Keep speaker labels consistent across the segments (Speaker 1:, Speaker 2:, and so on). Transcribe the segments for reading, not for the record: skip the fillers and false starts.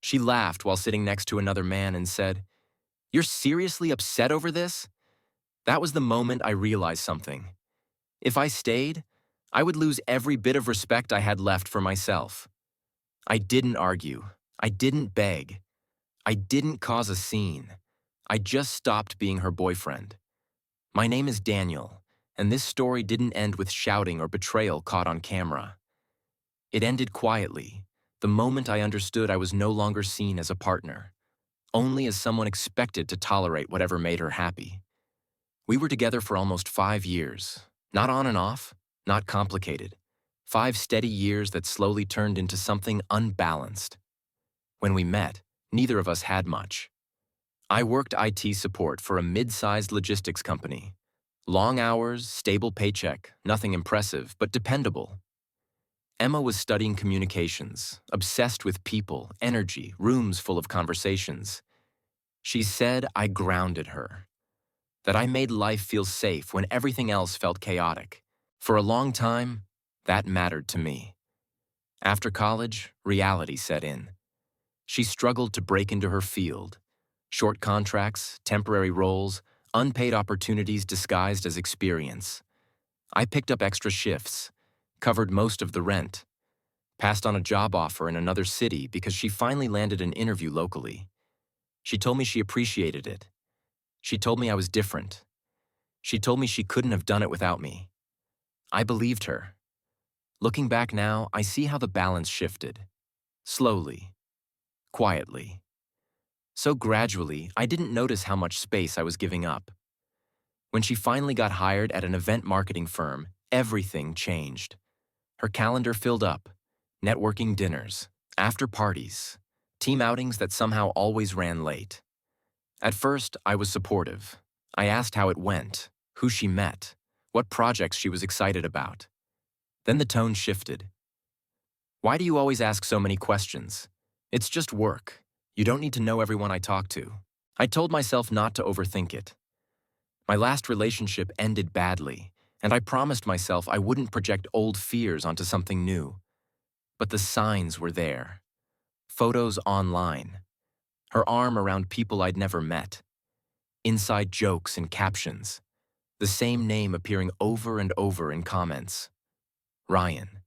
Speaker 1: She laughed while sitting next to another man and said, "You're seriously upset over this?" That was the moment I realized something. If I stayed, I would lose every bit of respect I had left for myself. I didn't argue. I didn't beg. I didn't cause a scene. I just stopped being her boyfriend. My name is Daniel, and this story didn't end with shouting or betrayal caught on camera. It ended quietly, the moment I understood I was no longer seen as a partner, only as someone expected to tolerate whatever made her happy. We were together for almost 5 years, not on and off, not complicated. 5 steady years that slowly turned into something unbalanced. When we met, neither of us had much. I worked IT support for a mid-sized logistics company. Long hours, stable paycheck, nothing impressive, but dependable. Emma was studying communications, obsessed with people, energy, rooms full of conversations. She said I grounded her, that I made life feel safe when everything else felt chaotic. For a long time, that mattered to me. After college, reality set in. She struggled to break into her field. Short contracts, temporary roles, unpaid opportunities disguised as experience. I picked up extra shifts, covered most of the rent, passed on a job offer in another city because she finally landed an interview locally. She told me she appreciated it. She told me I was different. She told me she couldn't have done it without me. I believed her. Looking back now, I see how the balance shifted. Slowly. Quietly. So gradually, I didn't notice how much space I was giving up. When she finally got hired at an event marketing firm, everything changed. Her calendar filled up. Networking dinners, after parties, team outings that somehow always ran late. At first, I was supportive. I asked how it went, who she met, what projects she was excited about. Then the tone shifted. "Why do you always ask so many questions? It's just work. You don't need to know everyone I talk to." I told myself not to overthink it. My last relationship ended badly, and I promised myself I wouldn't project old fears onto something new. But the signs were there. Photos online. Her arm around people I'd never met. Inside jokes and captions. The same name appearing over and over in comments. Ryan.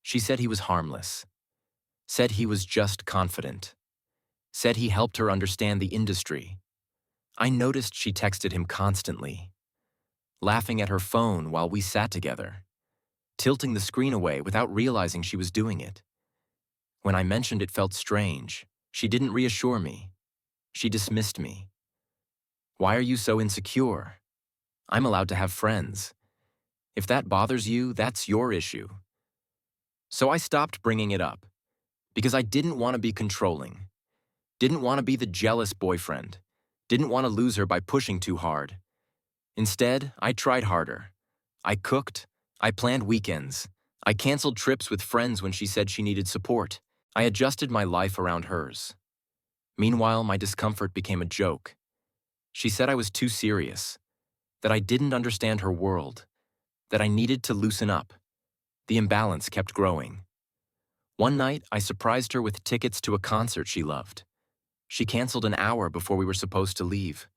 Speaker 1: She said he was harmless. Said he was just confident. Said he helped her understand the industry. I noticed she texted him constantly. Laughing at her phone while we sat together. Tilting the screen away without realizing she was doing it. When I mentioned it felt strange, she didn't reassure me. She dismissed me. "Why are you so insecure? I'm allowed to have friends. If that bothers you, that's your issue." So I stopped bringing it up, because I didn't want to be controlling. Didn't want to be the jealous boyfriend. Didn't want to lose her by pushing too hard. Instead, I tried harder. I cooked. I planned weekends. I canceled trips with friends when she said she needed support. I adjusted my life around hers. Meanwhile, my discomfort became a joke. She said I was too serious, that I didn't understand her world, that I needed to loosen up. The imbalance kept growing. One night, I surprised her with tickets to a concert she loved. She canceled an hour before we were supposed to leave.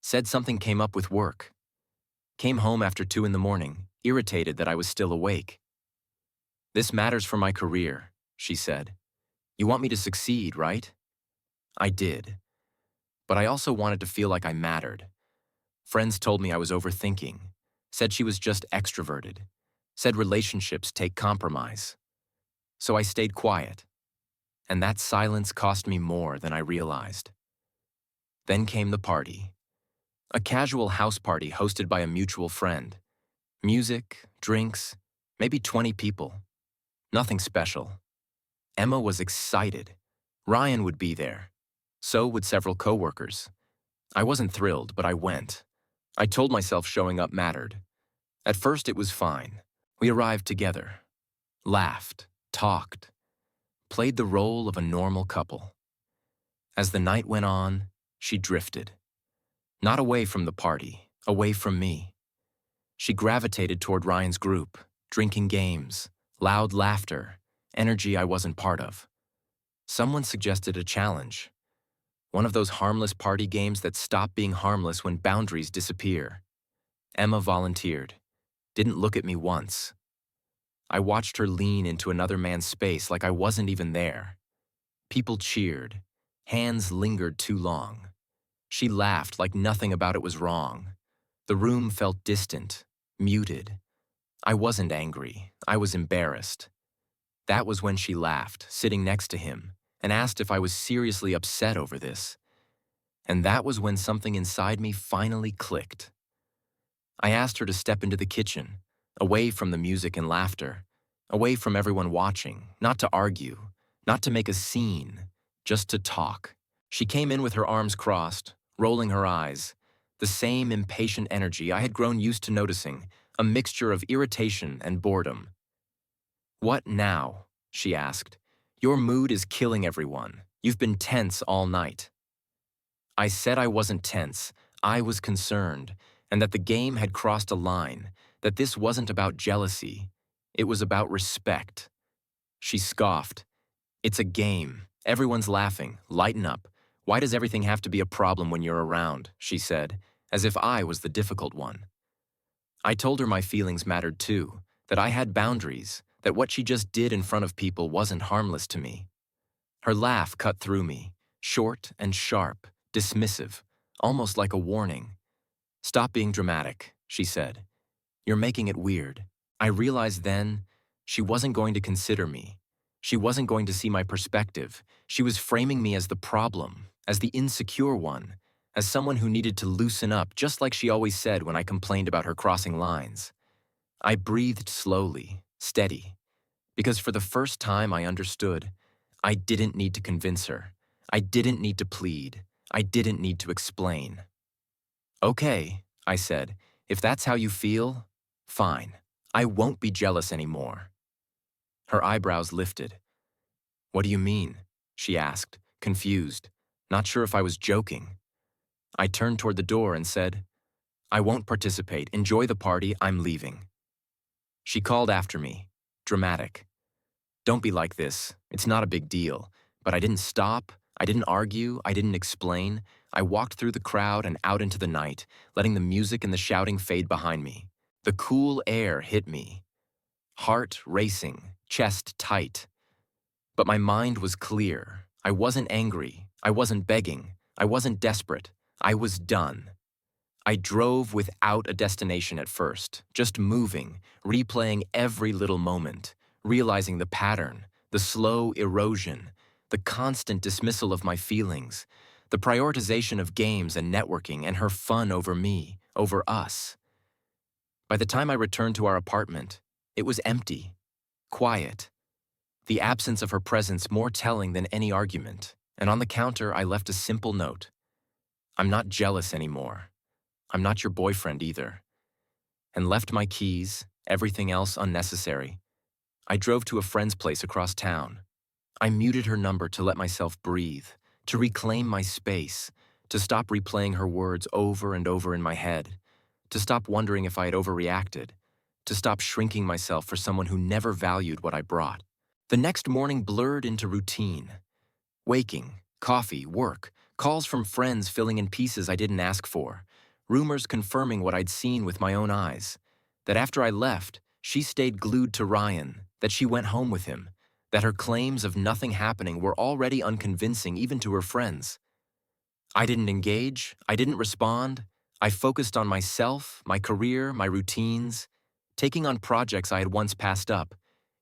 Speaker 1: Said something came up with work. Came home after 2 in the morning, irritated that I was still awake. "This matters for my career," she said. "You want me to succeed, right?" I did. But I also wanted to feel like I mattered. Friends told me I was overthinking, said she was just extroverted, said relationships take compromise. So I stayed quiet, and that silence cost me more than I realized. Then came the party. A casual house party hosted by a mutual friend. Music, drinks, maybe 20 people. Nothing special. Emma was excited. Ryan would be there. So would several coworkers. I wasn't thrilled, but I went. I told myself showing up mattered. At first it was fine. We arrived together. Laughed, talked, played the role of a normal couple. As the night went on, she drifted. Not away from the party, away from me. She gravitated toward Ryan's group, drinking games, loud laughter, energy I wasn't part of. Someone suggested a challenge, one of those harmless party games that stop being harmless when boundaries disappear. Emma volunteered, didn't look at me once. I watched her lean into another man's space like I wasn't even there. People cheered. Hands lingered too long. She laughed like nothing about it was wrong. The room felt distant, muted. I wasn't angry. I was embarrassed. That was when she laughed, sitting next to him, and asked if I was seriously upset over this. And that was when something inside me finally clicked. I asked her to step into the kitchen, away from the music and laughter, away from everyone watching, not to argue, not to make a scene, just to talk. She came in with her arms crossed, rolling her eyes, the same impatient energy I had grown used to noticing, a mixture of irritation and boredom. "What now?" she asked. "Your mood is killing everyone. You've been tense all night." I said I wasn't tense, I was concerned, and that the game had crossed a line, that this wasn't about jealousy, it was about respect. She scoffed. "It's a game. Everyone's laughing. Lighten up. Why does everything have to be a problem when you're around?" she said, as if I was the difficult one. I told her my feelings mattered too, that I had boundaries, that what she just did in front of people wasn't harmless to me. Her laugh cut through me, short and sharp, dismissive, almost like a warning. "Stop being dramatic," she said. "You're making it weird." I realized then she wasn't going to consider me. She wasn't going to see my perspective. She was framing me as the problem, as the insecure one, as someone who needed to loosen up, just like she always said when I complained about her crossing lines. I breathed slowly, steady, because for the first time I understood. I didn't need to convince her. I didn't need to plead. I didn't need to explain. "Okay," I said, "if that's how you feel, fine. I won't be jealous anymore." Her eyebrows lifted. "What do you mean?" she asked, confused, not sure if I was joking. I turned toward the door and said, "I won't participate. Enjoy the party. I'm leaving." She called after me, dramatic. "Don't be like this. It's not a big deal." But I didn't stop. I didn't argue. I didn't explain. I walked through the crowd and out into the night, letting the music and the shouting fade behind me. The cool air hit me. Heart racing, chest tight. But my mind was clear. I wasn't angry. I wasn't begging. I wasn't desperate. I was done. I drove without a destination at first, just moving, replaying every little moment, realizing the pattern, the slow erosion, the constant dismissal of my feelings, the prioritization of games and networking and her fun over me, over us. By the time I returned to our apartment, it was empty, quiet, the absence of her presence more telling than any argument, and on the counter I left a simple note. "I'm not jealous anymore. I'm not your boyfriend either." And left my keys, everything else unnecessary. I drove to a friend's place across town. I muted her number to let myself breathe, to reclaim my space, to stop replaying her words over and over in my head, to stop wondering if I had overreacted, to stop shrinking myself for someone who never valued what I brought. The next morning blurred into routine. Waking, coffee, work, calls from friends filling in pieces I didn't ask for, rumors confirming what I'd seen with my own eyes, that after I left, she stayed glued to Ryan, that she went home with him, that her claims of nothing happening were already unconvincing even to her friends. I didn't engage, I didn't respond, I focused on myself, my career, my routines, taking on projects I had once passed up,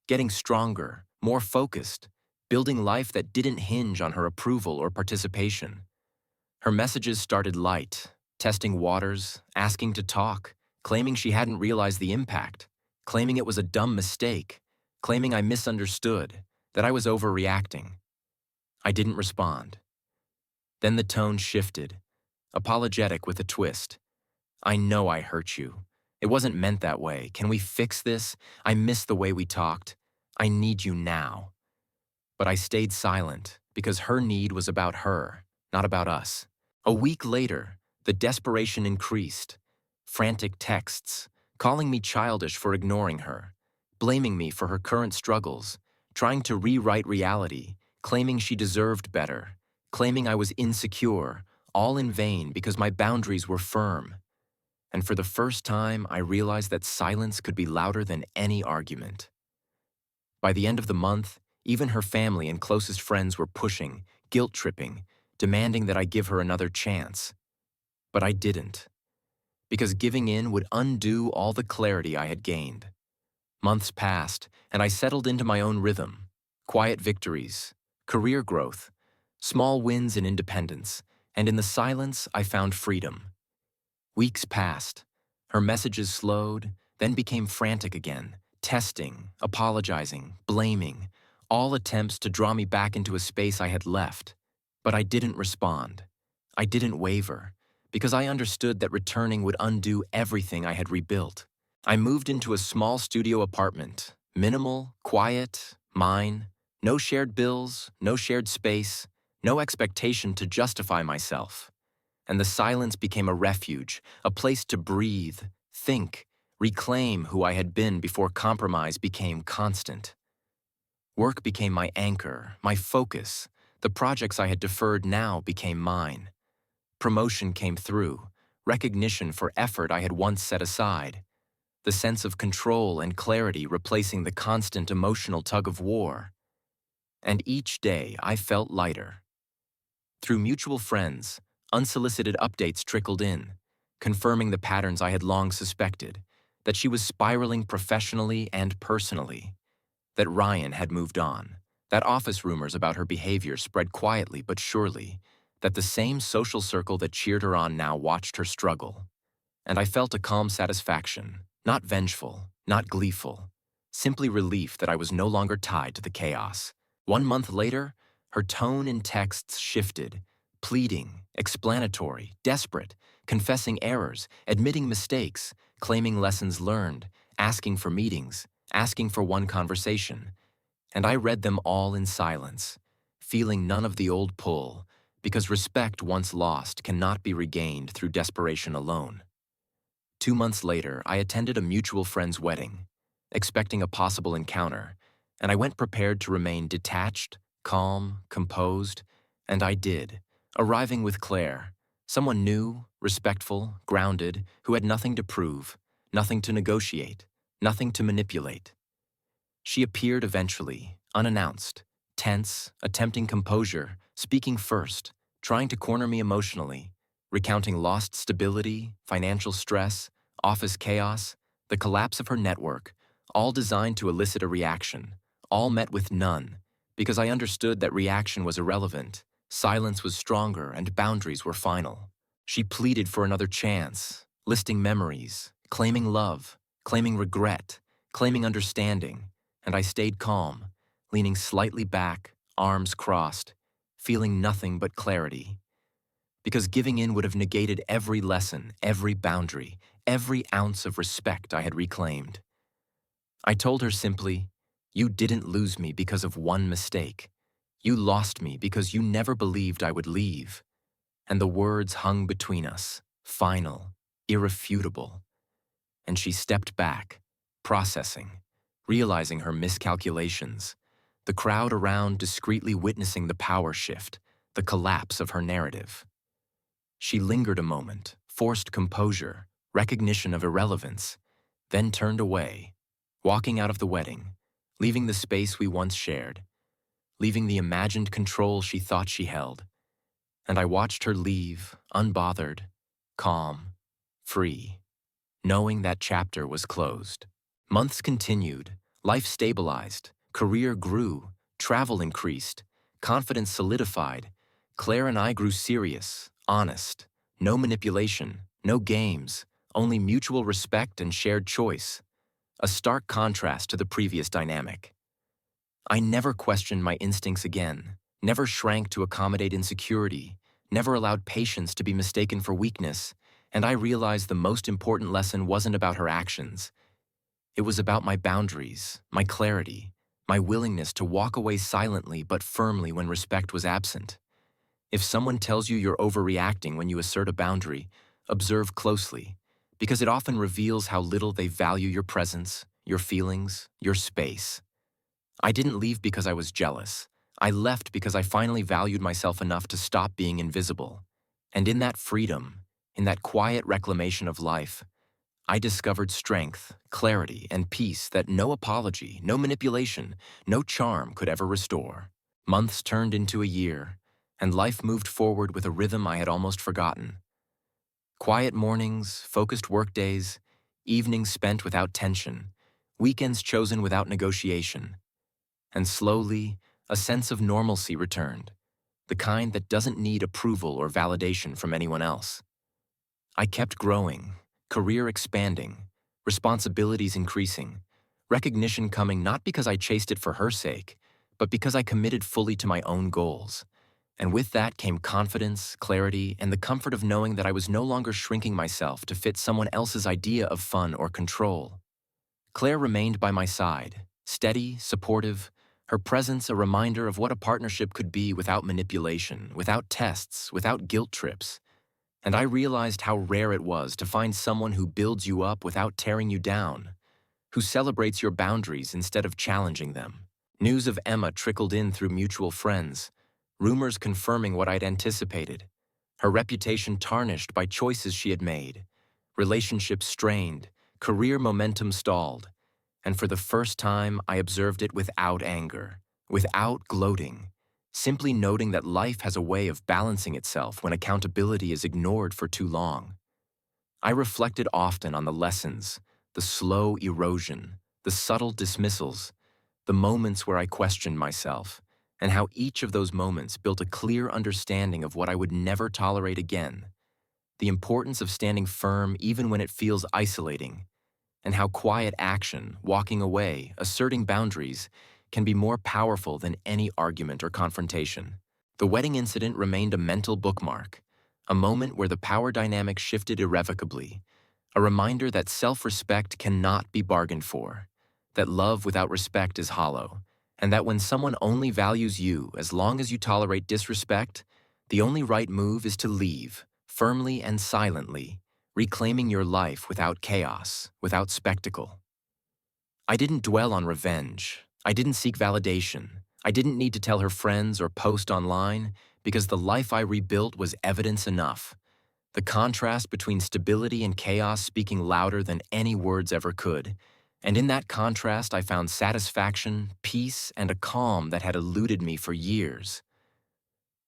Speaker 1: getting stronger, more focused, building life that didn't hinge on her approval or participation. Her messages started light, testing waters, asking to talk, claiming she hadn't realized the impact, claiming it was a dumb mistake, claiming I misunderstood, that I was overreacting. I didn't respond. Then the tone shifted, apologetic with a twist. "I know I hurt you. It wasn't meant that way. Can we fix this? I miss the way we talked. I need you now." But I stayed silent because her need was about her, not about us. A week later, the desperation increased. Frantic texts, calling me childish for ignoring her, blaming me for her current struggles, trying to rewrite reality, claiming she deserved better, claiming I was insecure, all in vain because my boundaries were firm. And for the first time, I realized that silence could be louder than any argument. By the end of the month, even her family and closest friends were pushing, guilt-tripping, demanding that I give her another chance. But I didn't, because giving in would undo all the clarity I had gained. Months passed, and I settled into my own rhythm. Quiet victories, career growth, small wins in independence, and in the silence I found freedom. Weeks passed. Her messages slowed, then became frantic again, testing, apologizing, blaming, all attempts to draw me back into a space I had left. But I didn't respond. I didn't waver, because I understood that returning would undo everything I had rebuilt. I moved into a small studio apartment, minimal, quiet, mine, no shared bills, no shared space, no expectation to justify myself. And the silence became a refuge, a place to breathe, think, reclaim who I had been before compromise became constant. Work became my anchor, my focus. The projects I had deferred now became mine. Promotion came through, recognition for effort I had once set aside, the sense of control and clarity replacing the constant emotional tug-of-war. And each day I felt lighter. Through mutual friends, unsolicited updates trickled in, confirming the patterns I had long suspected, that she was spiraling professionally and personally, that Ryan had moved on, that office rumors about her behavior spread quietly but surely, that the same social circle that cheered her on now watched her struggle. And I felt a calm satisfaction, not vengeful, not gleeful, simply relief that I was no longer tied to the chaos. 1 month later, her tone in texts shifted, pleading, explanatory, desperate, confessing errors, admitting mistakes, claiming lessons learned, asking for meetings, asking for one conversation. And I read them all in silence, feeling none of the old pull, because respect once lost cannot be regained through desperation alone. 2 months later, I attended a mutual friend's wedding, expecting a possible encounter, and I went prepared to remain detached, calm, composed, and I did, arriving with Claire, someone new, respectful, grounded, who had nothing to prove, nothing to negotiate, nothing to manipulate. She appeared eventually, unannounced, tense, attempting composure, speaking first, trying to corner me emotionally, recounting lost stability, financial stress, office chaos, the collapse of her network, all designed to elicit a reaction, all met with none, because I understood that reaction was irrelevant, silence was stronger, and boundaries were final. She pleaded for another chance, listing memories, claiming love, claiming regret, claiming understanding, and I stayed calm, leaning slightly back, arms crossed, feeling nothing but clarity. Because giving in would have negated every lesson, every boundary, every ounce of respect I had reclaimed. I told her simply, "You didn't lose me because of one mistake. You lost me because you never believed I would leave." And the words hung between us, final, irrefutable. And she stepped back, processing, realizing her miscalculations, the crowd around discreetly witnessing the power shift, the collapse of her narrative. She lingered a moment, forced composure, recognition of irrelevance, then turned away, walking out of the wedding, leaving the space we once shared, leaving the imagined control she thought she held. And I watched her leave, unbothered, calm, free, knowing that chapter was closed. Months continued, life stabilized, career grew, travel increased, confidence solidified. Claire and I grew serious, honest, no manipulation, no games, only mutual respect and shared choice. A stark contrast to the previous dynamic. I never questioned my instincts again, never shrank to accommodate insecurity, never allowed patience to be mistaken for weakness, and I realized the most important lesson wasn't about her actions. It was about my boundaries, my clarity, my willingness to walk away silently but firmly when respect was absent. If someone tells you you're overreacting when you assert a boundary, observe closely, because it often reveals how little they value your presence, your feelings, your space. I didn't leave because I was jealous. I left because I finally valued myself enough to stop being invisible. And in that freedom, in that quiet reclamation of life, I discovered strength, clarity, and peace that no apology, no manipulation, no charm could ever restore. Months turned into a year, and life moved forward with a rhythm I had almost forgotten. Quiet mornings, focused workdays, evenings spent without tension, weekends chosen without negotiation. And slowly, a sense of normalcy returned, the kind that doesn't need approval or validation from anyone else. I kept growing, career expanding, responsibilities increasing, recognition coming not because I chased it for her sake, but because I committed fully to my own goals. And with that came confidence, clarity, and the comfort of knowing that I was no longer shrinking myself to fit someone else's idea of fun or control. Claire remained by my side, steady, supportive, her presence a reminder of what a partnership could be without manipulation, without tests, without guilt trips. And I realized how rare it was to find someone who builds you up without tearing you down, who celebrates your boundaries instead of challenging them. News of Emma trickled in through mutual friends, rumors confirming what I'd anticipated. Her reputation tarnished by choices she had made, relationships strained, career momentum stalled. And for the first time, I observed it without anger, without gloating, simply noting that life has a way of balancing itself when accountability is ignored for too long. I reflected often on the lessons, the slow erosion, the subtle dismissals, the moments where I questioned myself, and how each of those moments built a clear understanding of what I would never tolerate again, the importance of standing firm even when it feels isolating, and how quiet action, walking away, asserting boundaries, can be more powerful than any argument or confrontation. The wedding incident remained a mental bookmark, a moment where the power dynamic shifted irrevocably, a reminder that self-respect cannot be bargained for, that love without respect is hollow, and that when someone only values you as long as you tolerate disrespect, the only right move is to leave, firmly and silently, reclaiming your life without chaos, without spectacle. I didn't dwell on revenge. I didn't seek validation. I didn't need to tell her friends or post online because the life I rebuilt was evidence enough. The contrast between stability and chaos speaking louder than any words ever could. And in that contrast, I found satisfaction, peace, and a calm that had eluded me for years.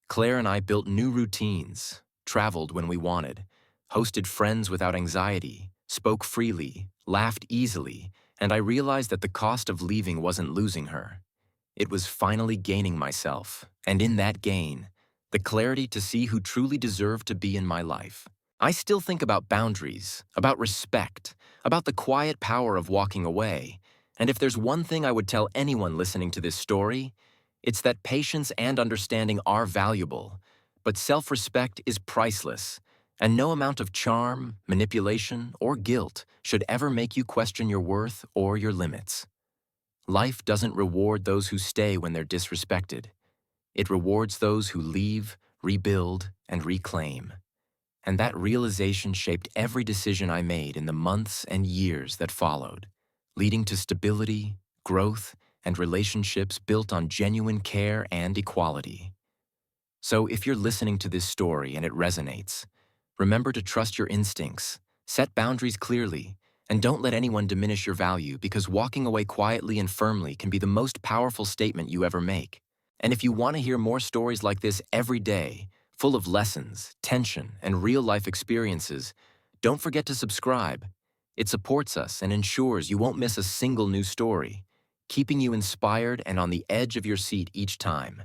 Speaker 1: Claire and I built new routines, traveled when we wanted, hosted friends without anxiety, spoke freely, laughed easily, and I realized that the cost of leaving wasn't losing her. It was finally gaining myself, and in that gain, the clarity to see who truly deserved to be in my life. I still think about boundaries, about respect, about the quiet power of walking away, and if there's one thing I would tell anyone listening to this story, it's that patience and understanding are valuable, but self-respect is priceless, and no amount of charm, manipulation, or guilt should ever make you question your worth or your limits. Life doesn't reward those who stay when they're disrespected. It rewards those who leave, rebuild, and reclaim. And that realization shaped every decision I made in the months and years that followed, leading to stability, growth, and relationships built on genuine care and equality. So if you're listening to this story and it resonates, remember to trust your instincts, set boundaries clearly, and don't let anyone diminish your value because walking away quietly and firmly can be the most powerful statement you ever make. And if you want to hear more stories like this every day, full of lessons, tension, and real-life experiences, don't forget to subscribe. It supports us and ensures you won't miss a single new story, keeping you inspired and on the edge of your seat each time.